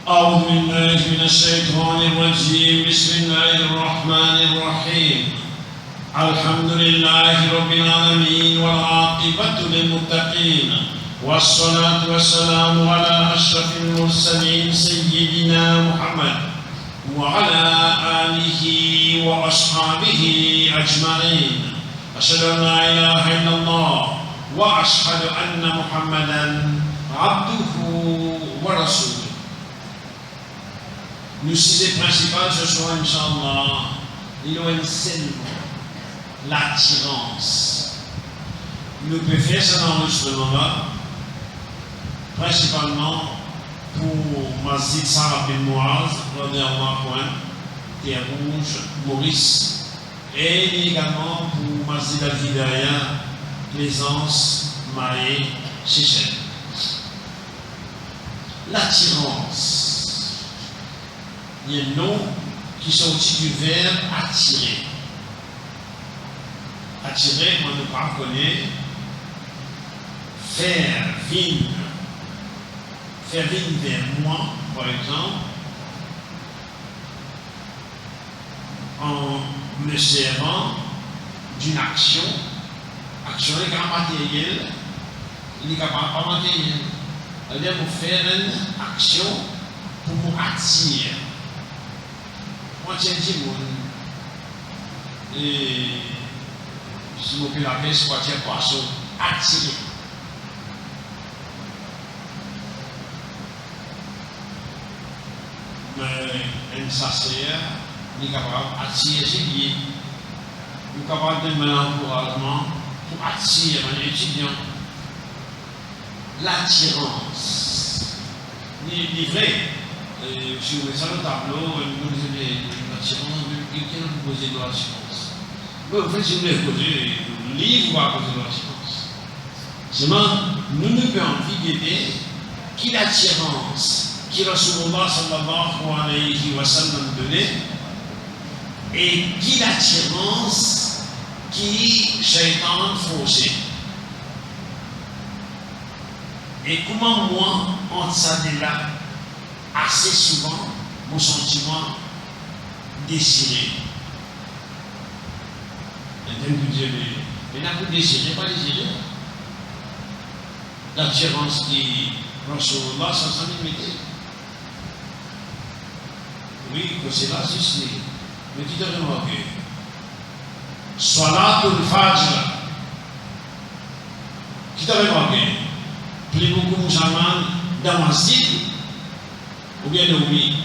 أعوذ بالله من الشيطان الرجيم. بسم الله الرحمن الرحيم. الحمد لله رب العالمين والعاقبة للمتقين والصلاة والسلام على أشرف المرسلين سيدنا محمد وعلى آله وأصحابه أجمعين. أشهد أن لا إله إلا الله وأشهد أن محمدا عبده ورسوله. Le sujet principal ce soir, Inch'Allah, l'éloignement, l'attirance. Nous pouvons faire cet enregistrement-là, principalement pour Masjid Sarah bin Mouaz, Terre Rouge, Maurice, et également pour Masjid Al-Hidayah, Plaisance, Maé, Seychelles. L'attirance. Il y a un nom qui sortit du verbe attirer. Attirer, on ne pas connaît. Faire venir vers moi, par exemple, en me servant d'une action. Action est matérielle, il est capable pas matériel. C'est-à-dire pour faire une action pour nous attirer. Moi, tiens, et si vous pouvez l'appeler, c'est quoi, tiens, poisson, attirer. Mais une sacère, il est capable d'attirer ses billets. Il est capable de donner un encouragement pour attirer un étudiant. L'attirance. Il est vrai. Si vous voulez ça le tableau, nous disons l'attirance, quelqu'un vous poser de l'attirance. Mais en fait, si vous voulez poser le livre, vous va poser de l'attirance. Seulement, nous ne pouvons envier qui l'attirance qui Rasulullah sallallahu alayhi wa sallam donnait et qui l'attirance qui Shaitan faussait. Et comment moi, entre ça et là, assez souvent, mon sentiment désiré. Mais là, vous désirez, pas désirer. L'attirance qui Rasulullah sans mettait. Oui, que c'est là, c'est mais qui t'a remarqué? Salatul Fajr. Qui t'a remarqué? Plus beaucoup de musulmans dans ma cible, ou bien oui.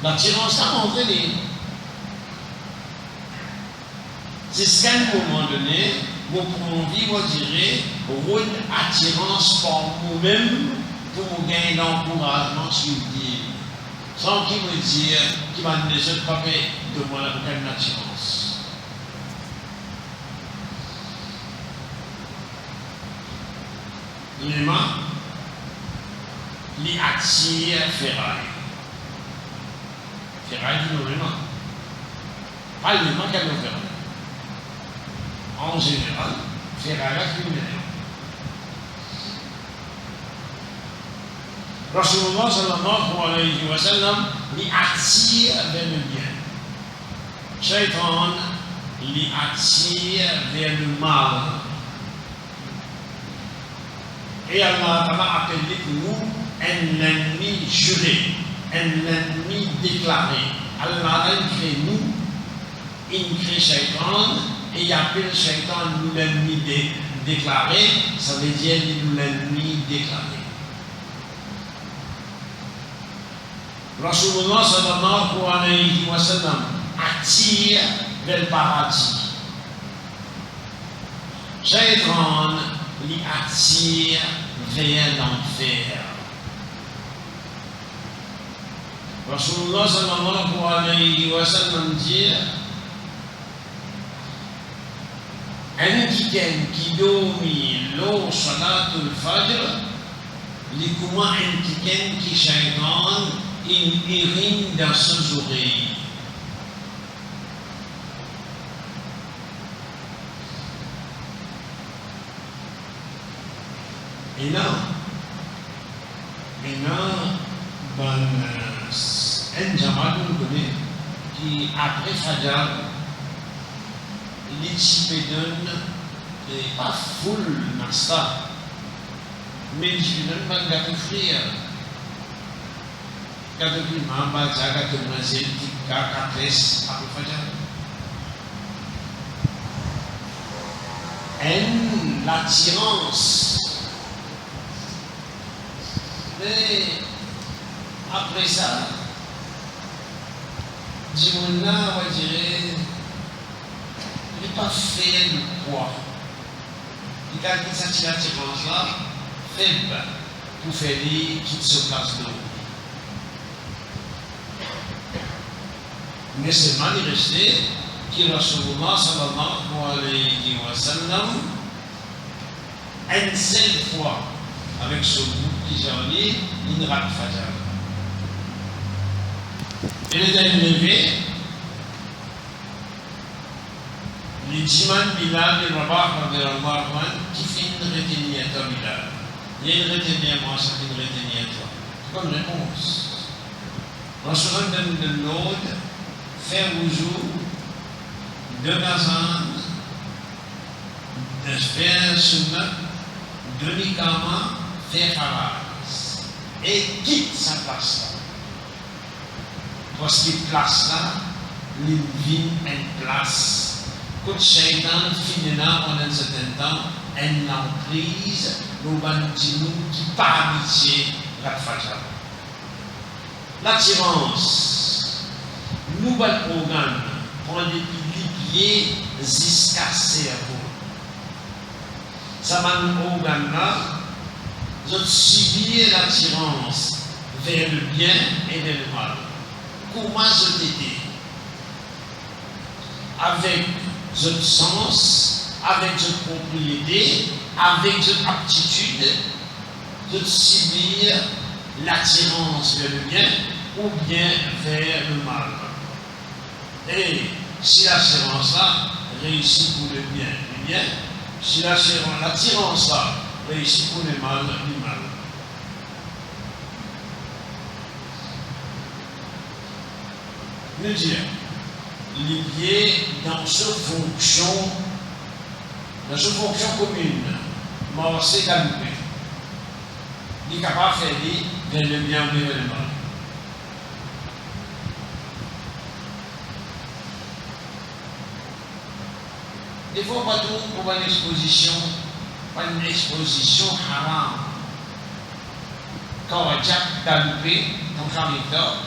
L'attirance a entraîné. C'est ce qu'à un moment donné, vous pouvez vivre, je dirais, une attirance pour vous-même, pour vous gagner l'encouragement sur Dieu. Sans qu'il me dise, qui m'a donné ce papier de moi la même attirance. Les mains, les attire ferraille. Ferraille dit nos mains. Pas les mains qu'elle nous ferraille. En général, ferraille qui nous mène. Rasulullah sallallahu alayhi wa sallam les attire vers le bien. Shaitan les attire vers le mal. Et Allah a appelé pour nous un ennemi juré, un ennemi déclaré. Allah a créé nous, il crée Shaitan, et il appelle Shaitan nous l'ennemi déclaré, ça veut dire nous l'ennemi déclaré. Rasulullah sallallahu alayhi wa sallam attire vers le paradis. Shaitan lui attire vers l'enfer. Rasulullah sallallahu alayhi wa sallam dit un qui dormit l'eau salatul fajr, li comment un qui shaitan irrine dans ses oreilles. Et là, Maintenant, un Jamal nous connaît qui, après Fajar, il donne pas full nasta, mais il donne un gâteau frit. Gâteau frit, maman, gâteau mazel, tika, katres, après Fajar. Et l'attirance. Mais après ça, Dimona va dire, il n'est pas fait de poids. Il a cette attirance-là faible pour faire lui quitte ce place d'eau. Mais c'est mal resté qu'il Rasulullah sallallahu alayhi wa sallam une seule fois avec ce groupe qui s'est réuni, il rate Fajar. Il est levé, les Jiman Bilal et Rabah qui fait une retenue à toi, Bilal. Il y a une retenue à moi, ça fait une retenue à toi. Comme réponse. Rasulallah donne de l'aude, faire wuzu, de Gazan, de faire sunnah, de Nikama, faire Haraz. Et quitte sa place là. Parce que place là, il vit une place. Quand le Shaitan finit là, pendant un certain temps, une emprise, nous bandits qui pas habitués la Fajar. L'attirance, nous allons organes, prendre des pieds jusqu'à cerveau. Ça m'a organe là, je subis l'attirance vers le bien et vers le mal. Comment je t'étais? Avec votre sens, avec votre propriété, avec votre aptitude, de subir l'attirance vers le bien ou bien vers le mal. Et si l'attirance-là réussit pour le bien, si l'attirance-là réussit pour le mal. Nous dire, lié dans cette fonction commune, morcer galopé. Il est capable de faire vers le bien ou vers le mal. Des fois, pas tout pour une exposition haram. Quand on a galopé, donc j'en ai tort.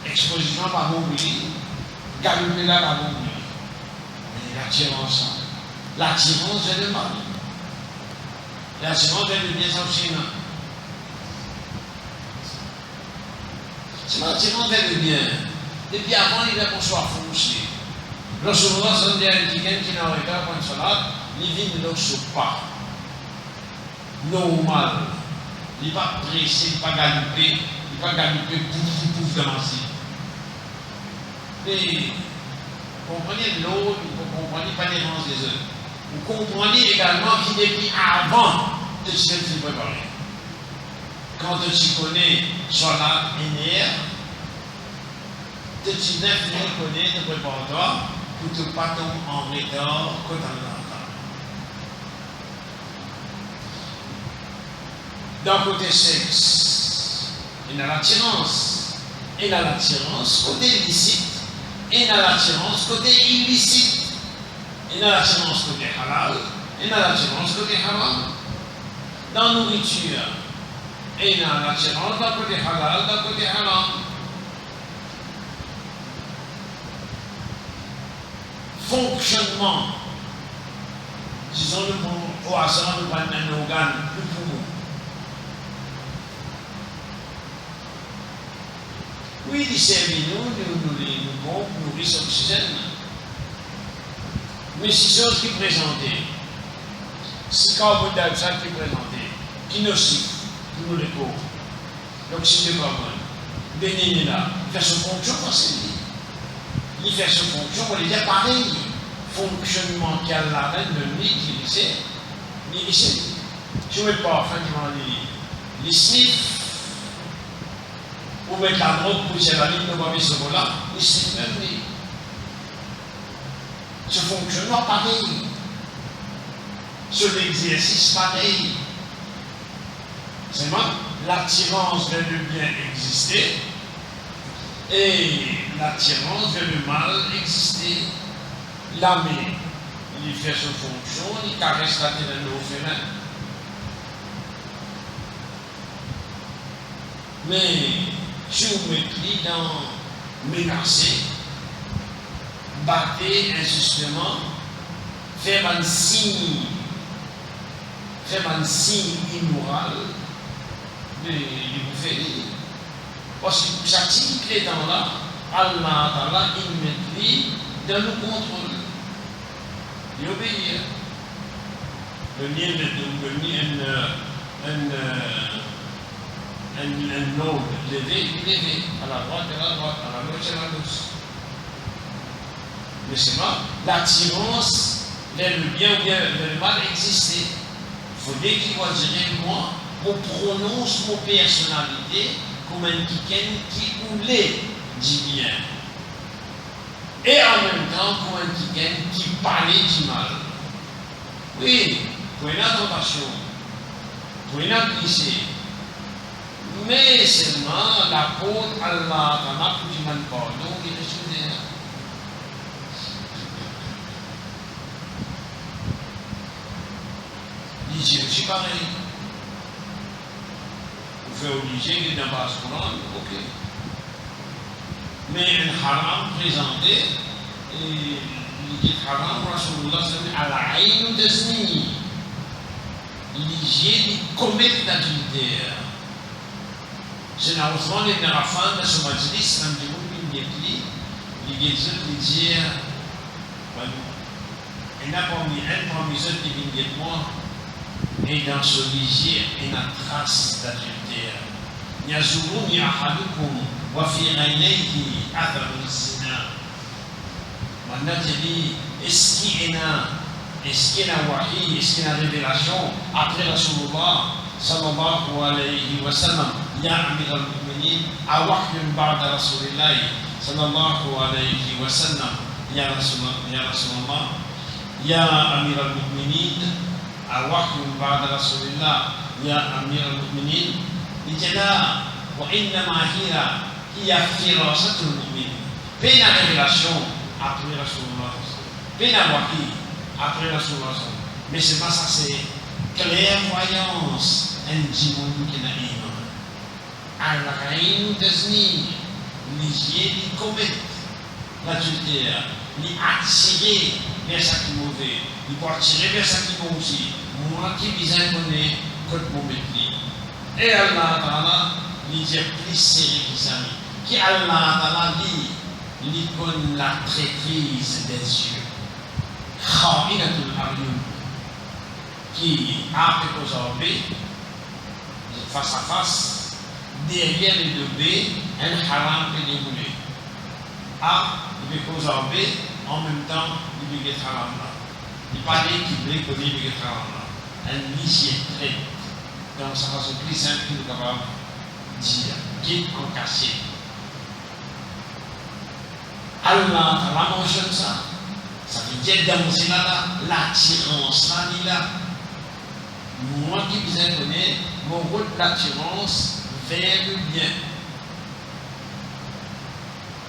Exposition par mon bruit, galoper là par mon bruit. Mais l'attirance vers le mal. L'attirance vers le bien sans. C'est l'attirance vers le bien. Depuis avant, il a qu'on soit foncé. Lorsqu'on s'en dit à quelqu'un qui n'a pas pour une salade, il vit ne le pas. Normal. Il n'est pas pressé, il n'est pas galoper, pouf, danser. Et vous comprenez l'autre, vous comprenez pas l'errance des œufs. Vous comprenez également qu'il depuis avant de se préparer. Quand tu connais soit là, énerve, tu connais, te prépare-toi pour te pas tomber en retard quand on l'entend. D'un côté sexe, il y a l'attirance. Il y a l'attirance côté licite. Il y a l'attirance côté illicite. Il y a l'attirance côté halal. Il y a l'attirance côté haram. Dans la nourriture, il y a l'attirance d'un côté halal, d'un côté haram. Fonctionnement, disons au hasard, nous prenons un organe, le poumon. Oui, il servent nous nourrissent l'oxygène. Mais si c'est ce qui est présenté, si carbone dioxyde qui est présenté, qui est nocif pour nous les pauvres, l'oxyde de carbone, bénin là, il fait son fonction pour s'aider. Il fait son fonction pour les dire pareil. Fonctionnement qu'il y a là, de lui qui lycée, Si vous mettez pas, enfin, les sniffs, vous mettez la drogue pour la ligne de Bobby Sobola, les sniffs même, ce fonctionnement pareil, sur l'exercice pareil. C'est moi, l'attirance vers le bien exister et l'attirance vers le mal exister. L'âme, il fait sa fonction, il caresse la tête de l'orphelin. Mais si vous mettez dans menacer, battre injustement, faire un signe immoral, mais il vous fait rire. Parce que chaque activité dans là, Allah, il met dans le contrôle. Il obéit. Le lien de un node levé, à la droite, à la gauche, à la gauche. Mais c'est pas l'attirance vers le bien ou bien vers le mal exister. Il faut bien qu'il va dire, moi, je prononce mon personnalité comme un qui voulait du bien. Et en même temps, comme un qui parlait du mal. Oui, pour une tentation, pour une glissée. Mais seulement l'apôtre Allah, pour du mal pardon, il est souverain. Il dit aussi pareil. Vous faites obliger qu'il n'est pas ce Coran, ok. Mais un haram présenté, il dit haram, Rasulullah al-aïn tazni. L'hygiène commettre l'adultère. C'est un Ousmane ibn Affan de ce majlis, même du monde qui il dit, il n'a pas mis un parmi eux qui vient de moi, et dans ce lisier, il y a une trace d'adultère. Yazuruni ahadukum wa fi aynayhi athar al-zina. Maintenant, tu dis, est-ce qu'il y a wahi, est-ce qu'il y a révélation après Rasulullah sallallahu alayhi wa sallam, ya amir al-mu'minin, a wahyun ba'da Rasulillah sallallahu alayhi wa sallam, ya Rasulullah, ya amir al-mu'minin, a wahyun ba'da Rasulillah, ya amir al-mu'minin. Il dit là, il y a firasatul mu'min. Peine à révélation après Rasulullah. Peine à wahi après Rasulullah. Mais c'est pas ça, c'est clairvoyance. Un djimoun qui n'a iman. Al-Raïn Tazni, l'hygiène, il commet l'adultère, il attirer vers ça qui est mauvais, il peut attirer vers ça qui est bon aussi. Moi qui vis un connaît, contre mon métier. Et Allah Ta'ala, il dit plus serré qui s'amène. Qui Allah Ta'ala dit, il connaît la traîtrise des yeux. Kha'inatul Aryun, qui a fait aux orbées, face à face, derrière les deux B, un haram peut dérouler. A, il peut causer B, en même temps, il peut être haram là. Il parle qu'il peut connaître il peut être haram là. Un lycée traite. Donc, ça va se plus simple que nous capable de dire, qui est concassé. Allah, Ta'ala mentionne ça. Ça veut dire dans ce là, l'attirance là, il là. Moi qui vous ai donné mon rôle d'attirance vers le bien.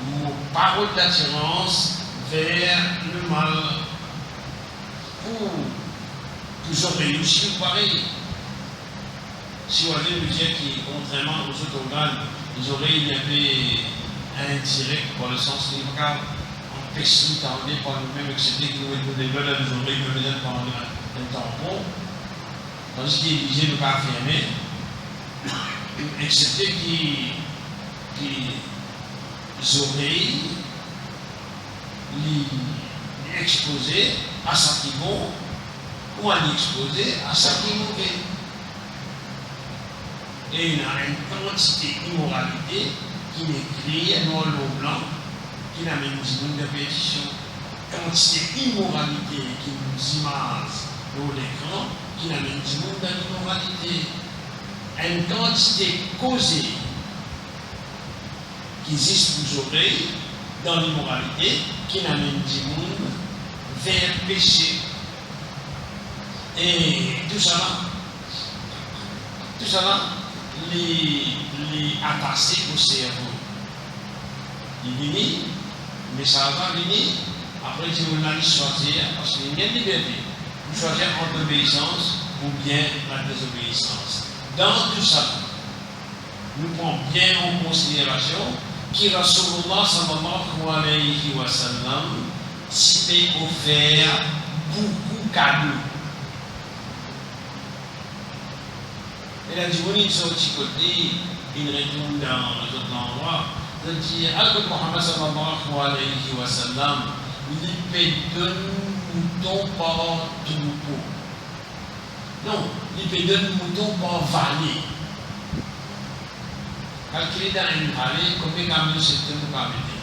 Mon parole d'attirance vers le mal. Pour que j'aurais aussi pareil. Si on avait le dire qui, contrairement aux autres organes, les oreilles avaient un indirect dans le sens libéral, empêché d'entendre par nous-mêmes, excepté que nous mettons des belles à nos oreilles, nous mettons par un tampon. Tandis qu'il est obligé de ne pas affirmer, excepté les oreilles, les exposer à ça qui est bon, ou à l'exposer à ça qui est mauvais. Et il y a une quantité d'immoralité qui est créée noir ou blanc, qui n'a même une répétition. Quantité d'immoralité qui nous image dans l'écran, qui n'amène du monde dans l'immoralité. Une quantité causée qui existe aujourd'hui dans l'immoralité, qui n'amène du monde vers le péché. Et tout ça, les attaché au cerveau. Il vient, mais ça va venir. Après, si vous allez choisir, parce qu'il y a une liberté, vous choisir entre l'obéissance ou bien la désobéissance. Dans tout ça, nous prenons bien en considération qui Rasulullah sallallahu alayhi wa sallam s'était offert beaucoup de cadeaux. Et la divinité sur le petit côté, il retourne dans d'autres endroits, il dit Al-Qur'an Muhammad sallallahu alayhi wa sallam, il peut donner mouton par troupeau. Non, il peut donner mouton par vallée. Calculez dans une vallée combien de camions c'est un pour mettre.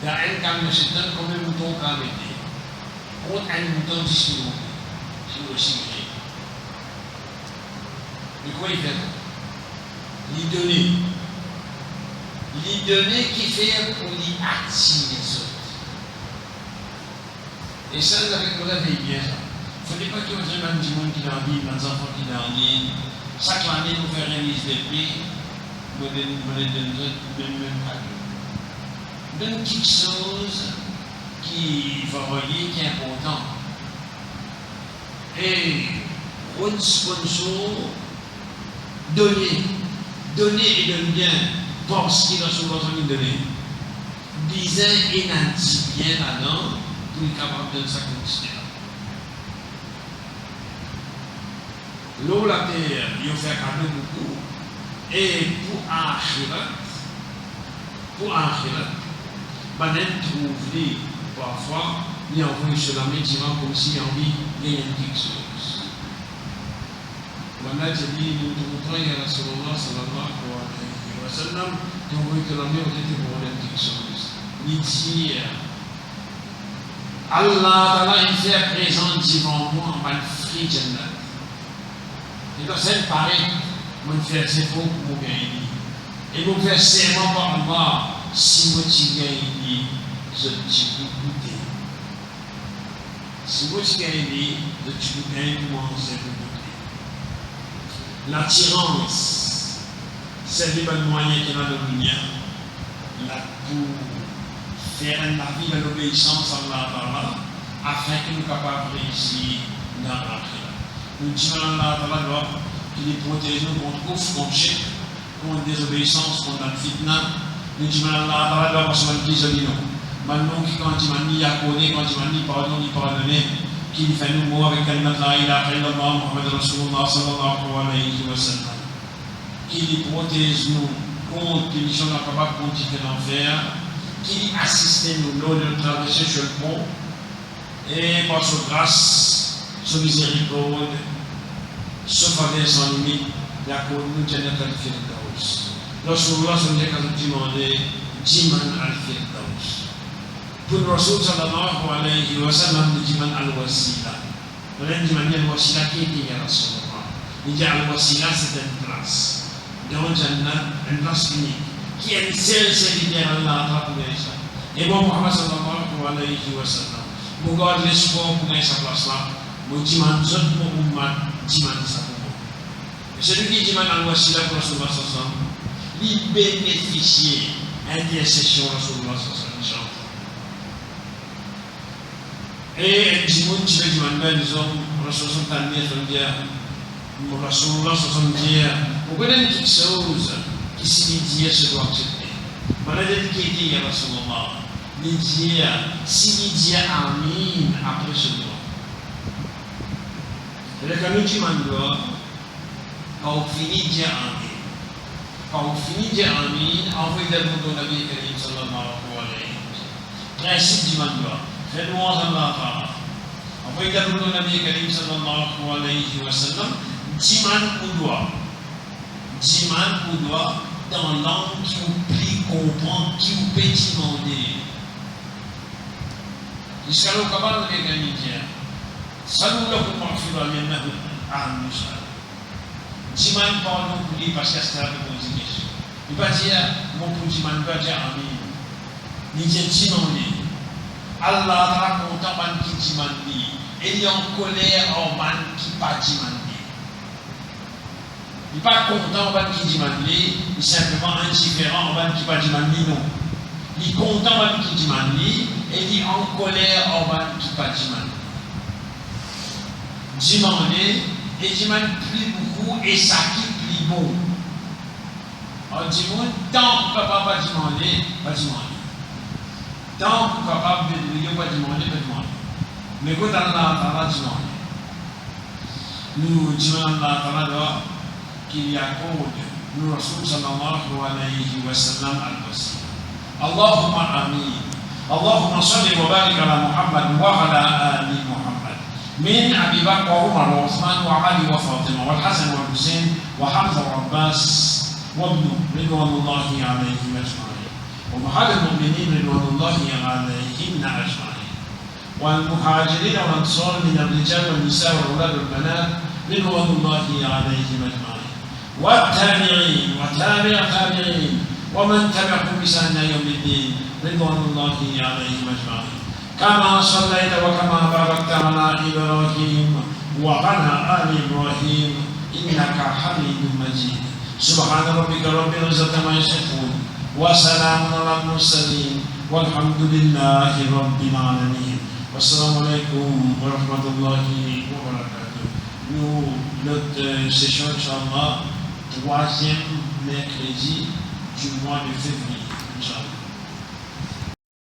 Dans un camion c'est un combien de moutons pour mettre. Pour un mouton 10 000 roupies, c'est aussi vrai. Mais quoi il fait? Il donner qui fait pour lui attirer les autres. Et ça, vous avez bien ça. Il ne faudrait pas qu'il y ait même du monde qui dans l'île, des enfants qui dans l'île. Chaque année, nous faisons une liste de prix, nous donnons même cadeau. Donne quelque chose qui va relier, qui est important. Et un sponsor, donner et donner bien, parce qu'il a souvent besoin de donner. Disait et n'a dit bien là-dedans pour être capable de ça continuer. L'eau, la terre, il a fait cadeau beaucoup. Et pour Akhirat, Banen trouve parfois, il envoie sur la médicament comme s'il a envie de gagner quelque chose. Banen dit, nous montrons à Rasulullah sallallahu alayhi wa sallam, nous voyons que la mer était pour gagner quelque chose. Il dit, Allah Ta'ala, il fait présent devant moi en bas de free jannat. Et donc, c'est pareil, moi, je fais c'est pour mon gagner. Et vous faites serment par Allah, si vous gagnez, je te goûter. Si vous gagnez, je te gagne, moi, je te goûter. L'attirance, c'est le bon moyen qu'il y a dans le monde. Pour faire la vie de l'obéissance à Allah, afin que nous soyons capables de réussir dans la vie. Nous disons à Allah qu'il nous protège contre ouf, contre chèque, contre désobéissance, contre la fitna. Nous disons à Allah parce qu'on dit non. Maintenant, quand il m'a mis à connaître, quand il m'a dit pardon, il pardonner, qu'il fait nous mots avec Kalimat la ilaha illallah, Muhammad Rasulullah sallallahu alayhi wa sallam. Qu'il protège nous contre les gens capables de continuer l'enfer, qu'il assiste nous lors de traverser sur le pont, et par sa grâce, sa miséricorde, sa faveur sans limite, la cause nous tient à Al-Firdaus. Rasulullah sallallahu alayhi wa sallam Jiman Al-Firdaus. Pour Rasul sallallahu alayhi wa sallam Jiman Al-Wasila. L'un Jiman Al-Wasila qui était à Rasulullah. Il dit Al-Wasila c'est une place. Dans le Jannah, une place unique. Qui est une seule serviteur à Allah pour gagner ça. Et moi, Muhammad sallallahu alayhi wa sallam, je garde l'espoir pour gagner sa place-là. Je dis, je pour Ummah, Jiman ça pour moi. Et celui qui dit Al-Wasila pour Rasulullah sallallahu alayhi wa sallam, il bénéficie intercession Rasulullah sallallahu alayhi wa sallam. Et du monde qui veut dire, nous sommes Rasulullah sallallahu alayhi wa sallam, Rasulullah sallallahu alayhi wa sallam, vous connaissez quelque chose qui s'il se doit accepter. Malgré qui dit Rasulullah, il dit, s'il dit Amin après ce doigt. Et quand nous disons Amin, quand on finit de dire Amin, quand on finit de dire Amin, envoyez le monde au Nabi Karim sallallahu alayhi wa sallam. Principe du Mandua, faites-nous en Allah. Envoyez le monde au Nabi Karim sallallahu alayhi wa sallam, Diman ou doigt. Diman ou doigt dans langue qui vous plie, comprendre, qui vous peut demander. Jusqu'à l'eau capable de gagner. Salut le pour m'enfuir les mains à nous ça. Diman pardon pour lui parce que c'est la bonne question. Il va dire mon pour diman va dire amin. Ni dit diman li. Allah ta content ban qui diman li. Et il en colère en ban qui pas diman li. Il n'est pas content en ban qui diman li, il est simplement indifférent en ban qui pas diman li non. Il est content en ban qui diman li et il est en colère en ban qui pas diman li. Demander et demander plus beaucoup et ça qui plus bon. On dit tant que papa va demander, pas demander. Tant que papa va demander, pas demander, pas demander. Mais quand Allah va demander, nous demandons à Allah qu'il y a code, nous Rasul sallallahu alayhi wa sallam al-Basir. Allahumma amin. Allahumma salli wa barik ala Muhammad wa ala ali Muhammad. من أبي بكر وعمر وعثمان وعلي وفاطمة والحسن والحسين وحمزة وعباس وابن رضوان الله عليهم أجمعين ومحل المؤمنين رضوان الله عليهم أجمعين والمهاجرين والأنصار من الرجال والنساء والأولاد والبنات رضوان الله عليهم أجمعين والتابعين وتابع التابعين ومن تبعهم بإحسان إلى يوم الدين رضوان الله عليهم أجمعين كما صليت وكما باركت على إبراهيم وعلى آل إبراهيم إنك حميد مجيد سبحان ربك رب العزة عما يصفون وسلام على المرسلين والحمد لله رب العالمين والسلام عليكم ورحمة الله وبركاته. Nous, notre session, Inch'Allah, 3e mercredi du mois de février, Inch'Allah.